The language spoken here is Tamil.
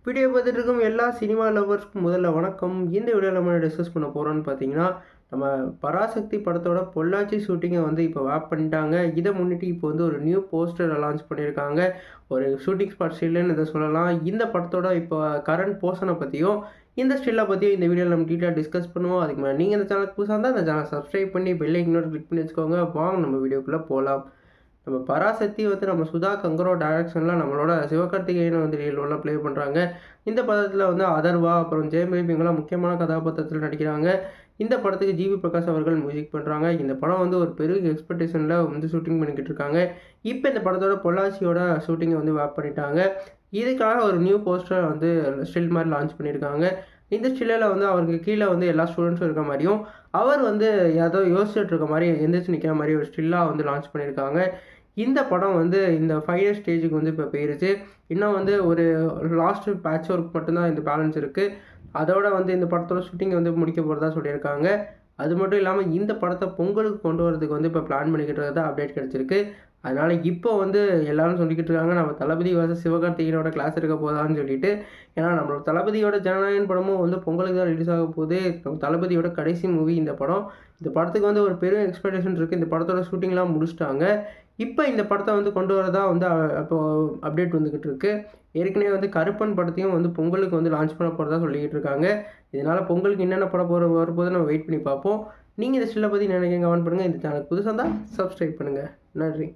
வீடியோ பார்த்துட்டு இருக்கும் எல்லா சினிமா லவர்ஸ்க்கும் முதல்ல வணக்கம். இந்த வீடியோவில் நம்ம டிஸ்கஸ் பண்ண போகிறோம்னு பார்த்தீங்கன்னா, நம்ம பராசக்தி படத்தோட பொள்ளாச்சி ஷூட்டிங்கை வந்து இப்போ வேப் பண்ணிட்டாங்க. இதை முன்னிட்டு இப்போ வந்து ஒரு நியூ போஸ்டரை லான்ச் பண்ணியிருக்காங்க. ஒரு ஷூட்டிங் ஸ்பாட் ஸ்டில்லுன்னு இதை சொல்லலாம். இந்த படத்தோட இப்போ கரண்ட் போர்ஷனை பற்றியும் இந்த ஸ்டில்லை பற்றியும் இந்த வீடியோவில் நம்ம டீட்டெயிலாக டிஸ்கஸ் பண்ணுவோம். அதுக்கு மேலே நீங்கள் இந்த சேனலுக்கு புதுசாக இருந்தால் இந்த சேனல் சப்ஸ்கிரைப் பண்ணி பெல் ஐக்கனோட கிளிக் பண்ணி வச்சுக்கோங்க. வாங்க நம்ம வீடியோக்குள்ளே போகலாம். நம்ம பராசக்தி வந்து நம்ம சுதா கங்கரோ டைரக்ஷனில் நம்மளோட சிவகார்த்திகேயனை வந்து ரோலில் ப்ளே பண்ணுறாங்க. இந்த படத்தில் வந்து அதர்வா அப்புறம் ஜெயம் ரவி இவங்களாம் முக்கியமான கதாபாத்திரத்தில் நடிக்கிறாங்க. இந்த படத்துக்கு ஜிவி பிரகாஷ் அவர்கள் மியூசிக் பண்ணுறாங்க. இந்த படம் வந்து ஒரு பெரிய எக்ஸ்பெக்டேஷனில் வந்து ஷூட்டிங் பண்ணிக்கிட்டு இருக்காங்க. இப்போ இந்த படத்தோட பொள்ளாச்சியோட ஷூட்டிங்கை வந்து வேப் பண்ணிட்டாங்க. இதுக்காக ஒரு நியூ போஸ்டர் வந்து ஸ்டில் மாதிரி லான்ச் பண்ணியிருக்காங்க. இந்த ஸ்டில்லில் வந்து அவருக்கு கீழே வந்து எல்லா ஸ்டூடெண்ட்ஸும் இருக்க மாதிரியும் அவர் வந்து ஏதோ யோசிச்சுட்டு இருக்க மாதிரி எந்திரிச்சு நிற்கிற மாதிரி ஒரு ஸ்டில்லாக வந்து லான்ச் பண்ணியிருக்காங்க. இந்த படம் வந்து இந்த ஃபைனல் ஸ்டேஜுக்கு வந்து இப்போ போயிருச்சு. இன்னும் வந்து ஒரு லாஸ்ட் பேட்ச் ஒர்க் மட்டும்தான் இந்த பேலன்ஸ் இருக்குது. அதோட வந்து இந்த படத்தோட ஷூட்டிங்கை வந்து முடிக்க போகிறதா சொல்லியிருக்காங்க. அது மட்டும் இல்லாமல் இந்த படத்தை பொங்கலுக்கு கொண்டு வரதுக்கு வந்து இப்போ பிளான் பண்ணிக்கிட்டு இருக்கிறதா அப்டேட் கிடச்சிருக்கு. அதனால் இப்போ வந்து எல்லாரும் சொல்லிக்கிட்டு இருக்காங்க நம்ம தளபதி சிவகார்த்திகேயனோட கிளாஸ் இருக்க போதான்னு சொல்லிட்டு. ஏன்னா நம்மளோட தளபதியோட ஜனநாயகன் படமும் வந்து பொங்கலுக்கு தான் ரிலீஸ் ஆக போகுது. நம்ம தளபதியோட கடைசி மூவி இந்த படம். இந்த படத்துக்கு வந்து ஒரு பெரிய எக்ஸ்பெக்டேஷன் இருக்குது. இந்த படத்தோட ஷூட்டிங்லாம் முடிச்சிட்டாங்க. இப்போ இந்த படத்தை வந்து கொண்டு வரதா வந்து இப்போ அப்டேட் வந்துக்கிட்டு இருக்கு. ஏற்கனவே வந்து கருப்பன் படத்தையும் வந்து பொங்கலுக்கு வந்து லான்ச் பண்ண போகிறதா சொல்லிக்கிட்டு இருக்காங்க. இதனால் பொங்கலுக்கு என்னென்ன படம் வரப்போது நம்ம வெயிட் பண்ணி பார்ப்போம். நீங்கள் இந்த ஸ்டில்லை பற்றி நினைக்கிறீங்க கமெண்ட் பண்ணுங்கள். இந்த சேனலுக்கு புதுசாக இருந்தால் சப்ஸ்கிரைப் பண்ணுங்கள். நன்றி.